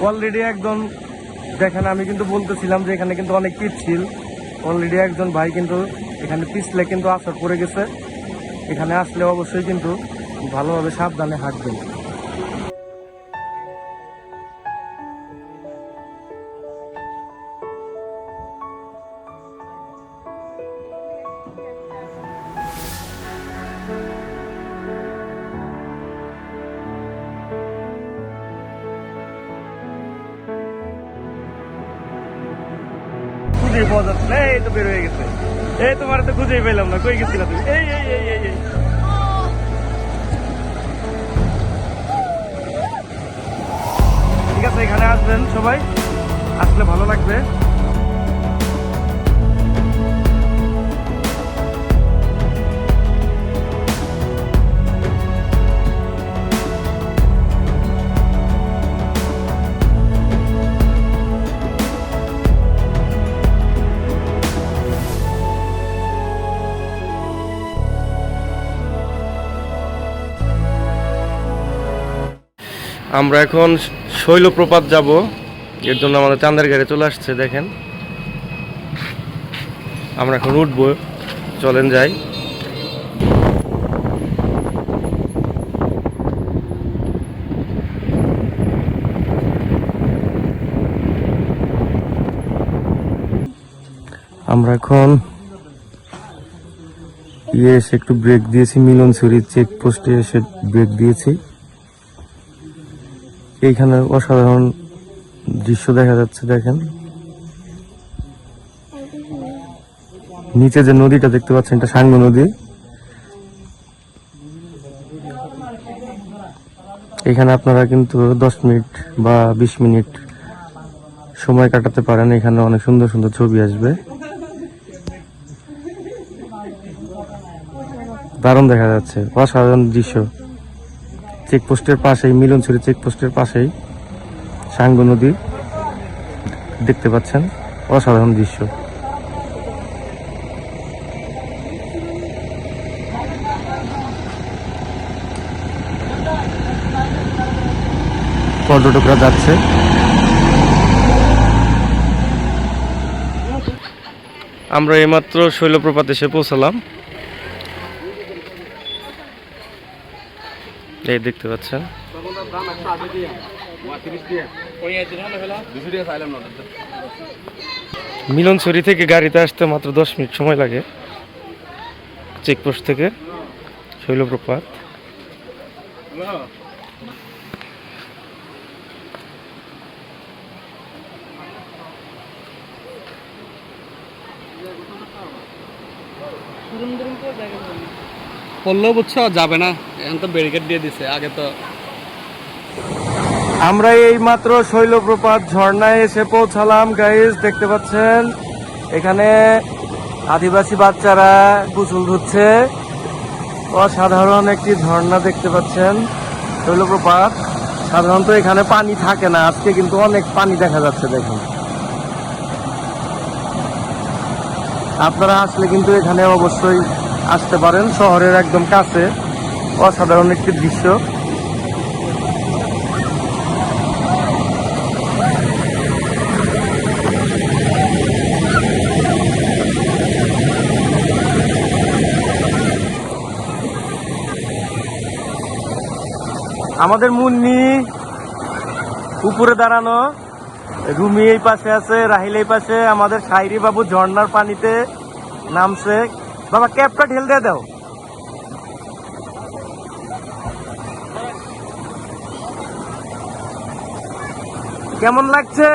Already একদম দেখেন, আমি কিন্তু বলতেছিলাম যে এখানে কিন্তু অনেক পিচ্ছিল। অলরেডি একজন ভাই কিন্তু এখানে পিছলে কিন্তু আছর পড়ে গেছে। এখানে আসলে অবশ্যই কিন্তু ভালোভাবে সাবধানে হাঁটবেন। খুঁজে পাওয়া যাচ্ছে না, এই তো বের হয়ে গেছে। এই তোমার তো খুঁজেই পেলাম না, কই গেছিলা তুমি? এই এই এই এই এই ঠিক আছে, এখানে আসবেন সবাই, আসলে ভালো লাগবে। আমরা এখন শৈলপ্রপাত যাব, এর জন্য আমাদের চান্দের গাড়ি চলে আসছে। দেখেন, আমরা এখন উঠবো, চলেন যাই। আমরা এখন এসে একটু ব্রেক দিয়েছি, মিলনছড়ি চেকপোস্টে এসে ব্রেক দিয়েছি। এইখানে অসাধারণ দৃশ্য দেখা যাচ্ছে। দেখেন, নিচে যে নদীটা দেখতে পাচ্ছেন, এটা সাঙ্গু নদী। এখানে আপনারা কিন্তু 10 মিনিট বা 20 মিনিট সময় কাটাতে পারেন। এখানে অনেক সুন্দর সুন্দর ছবি আসবে, দারুণ দেখা যাচ্ছে, অসাধারণ দৃশ্য। চেকপোস্টের পাশেই, মিলনছড়ি চেকপোস্টের পাশেই সাঙ্গু নদী দেখতে পাচ্ছেন, অসাধারণ দৃশ্য। পর্যটকরা যাচ্ছে। আমরা এইমাত্র শৈলপ্রপাত এসে পৌঁছালাম। এই দেখতে পাচ্ছেন, মিলনছড়ি থেকে গাড়িতে আসতে মাত্র 10 মিনিট সময় লাগে, চেকপোস্ট থেকে শৈলপ্রপাত। পড়লেও বুঝছো যাবে না, এখন তো ব্যারিকেড দিয়ে দিছে, আগে তো। আমরা এই মাত্র শৈলপ্রপাত ঝর্ণায় এসে পৌঁছালাম। গাইস দেখতে পাচ্ছেন, এখানে আদিবাসী বাচ্চারা গোসল ধুচ্ছে। অসাধারণ একটি ঝর্ণা দেখতে পাচ্ছেন, শৈলপ্রপাত। সাধারণত এখানে পানি থাকে না, আজকে কিন্তু অনেক পানি দেখা যাচ্ছে। দেখুন, আপনারা আসলে কিন্তু এখানে অবশ্যই আসতে পারেন, শহরের একদম কাছে। অসাধারণ একটি দৃশ্য। আমাদের মুন্নি উপরে দাঁড়ানো, রুমি এই পাশে আছে, রাহিল এই পাশে। আমাদের সাইরি বাবু ঝর্ণার পানিতে নামছে। বাবা, ক্যাপটা ঢেল দিয়ে দাও। কেমন লাগছে?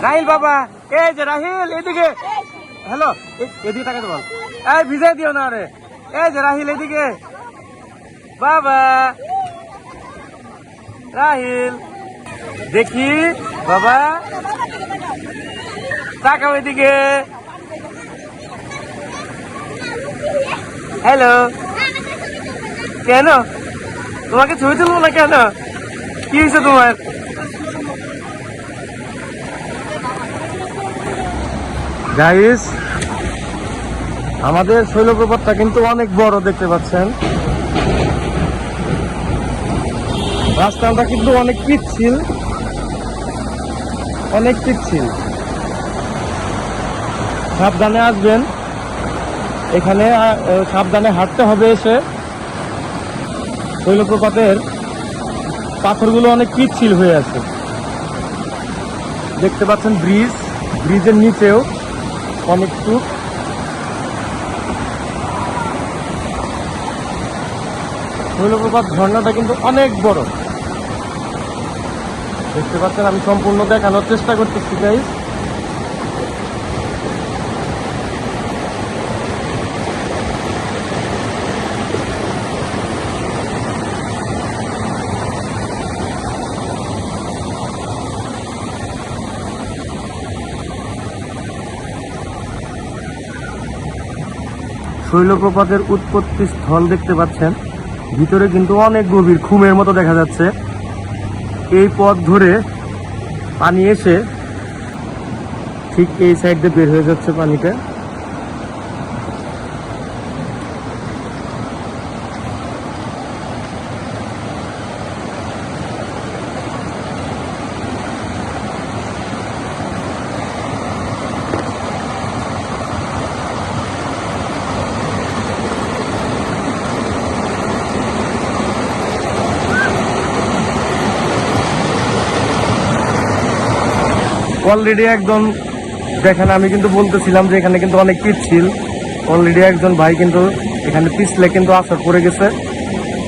রাহিল বাবা, এই যে রাহিল, এদিকে। হ্যালো, এদিকে তাকাতে বল। এই ভিজাই দিও না রে। এই যে রাহিল, এদিকে বাবা। রাহিল দেখি বাবা তাকাও এদিকে। হ্যালো, কেন তোমাকে ছবি তুলবো না কেন? কি হয়েছে তোমার? গাইস, আমাদের শৈলপ্রপাতটা কিন্তু অনেক বড় দেখতে পাচ্ছেন। রাস্তাটা কিন্তু অনেক পিচ্ছিল, অনেক পিচ্ছিল। সাবধানে আসবেন, এখানে সাবধানে হাঁটতে হবে। এসে শৈলপ্রপাতের পাথরগুলো অনেক পিচ্ছিল হয়ে আছে দেখতে পাচ্ছেন। ব্রিজের নিচেও অনেক টুক। শৈলপ্রপাত ঝর্ণাটা কিন্তু অনেক বড় দেখতে পাচ্ছেন। আমি সম্পূর্ণ দেখানোর চেষ্টা করতেছি গাইস। শৈলপ্রপাতের উৎপত্তি স্থল দেখতে পাচ্ছেন। ভিতরে কিন্তু অনেক গভীর, খুমের মতো দেখা যাচ্ছে। এই পথ ধরে পানি এসে ঠিক এই সাইড দিয়ে বের হয়ে যাচ্ছে পানিটা। অলরেডি একজন দেখেন, আমি কিন্তু বলতেছিলাম যে এখানে কিন্তু অনেক পিচ্ছিল। অলরেডি একজন ভাই কিন্তু এখানে পিছলে কিন্তু আছর পড়ে গেছে।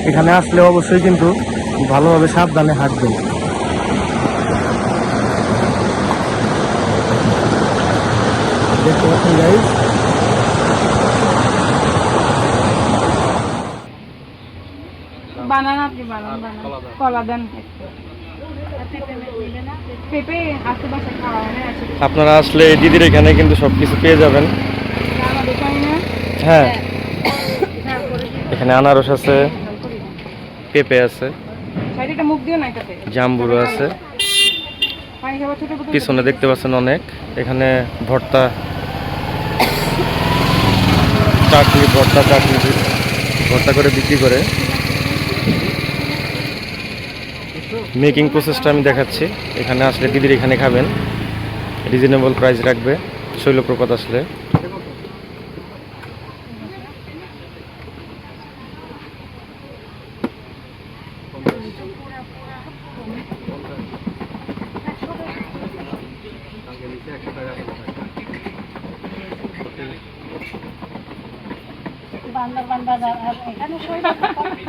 এখানে আসলে অবশ্যই কিন্তু ভালোভাবে সাবধানে হাঁটবেন। দেখতে পাচ্ছেন গাইস, বানান আপনি বানান কলা দেন পেঁপে আশেপাশে খাওয়া হয় না। আপনারা আসলে দিদির এখানে কিন্তু সবকিছু পেয়ে যাবেন। আমাদের খাই না। হ্যাঁ, এখানে আনারস আছে, পেঁপে আছে, শাড়িটা মুখ দিও না এটাতে। জাম্বুরো আছে। পানি খাবার ছোট বোতল পিছনে দেখতে পাচ্ছেন অনেক। এখানে ভর্তা ভর্তা করে বিক্রি করে। মেকিং প্রসেসটা আমি দেখাচ্ছি। এখানে আসলে দিদির এখানে খাবেন, রিজনেবল প্রাইস রাখবে শৈলপ্রপাত আসলে।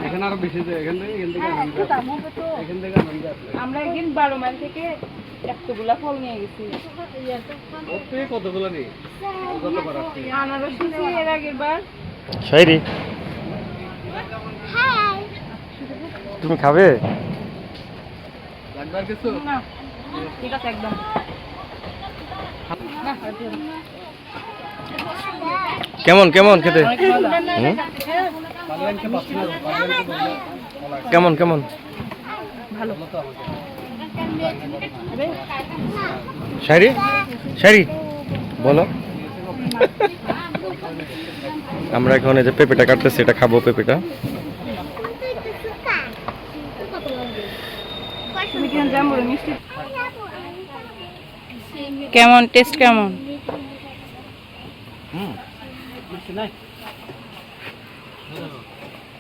এখানে আরো বেশি এখান থেকে আমরা একদিন 12 মাইল থেকে এতগুলা ফল নিয়ে গেছি। কতগুলো নেই আনারস নিয়েছি এর আগের বার। শাইরি, তুমি খাবে? লাগবে আর কিছু? না ঠিক আছে একদম না। কেমন কেমন খেতে? কেমন কেমন? ভালো। শাইরি, শাইরি বলো। আমরা এখন এই যে পেঁপেটা কাটতেছি, এটা খাবো পেঁপেটা। কেমন টেস্ট কেমন?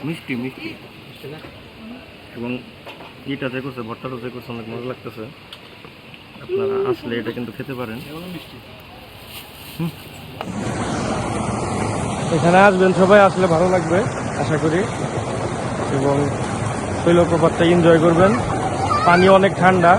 মিষ্টি মিষ্টি এবং ইটা যে করছে, ভর্তাটা যে করছে অনেক মজা লাগতেছে। আপনারা আসলে এটা কিন্তু খেতে পারেন। এখানে আসবেন সবাই, আসলে ভালো লাগবে আশা করি। এবং শৈলপ্রপাতটা এনজয় করবেন। পানি অনেক ঠান্ডা।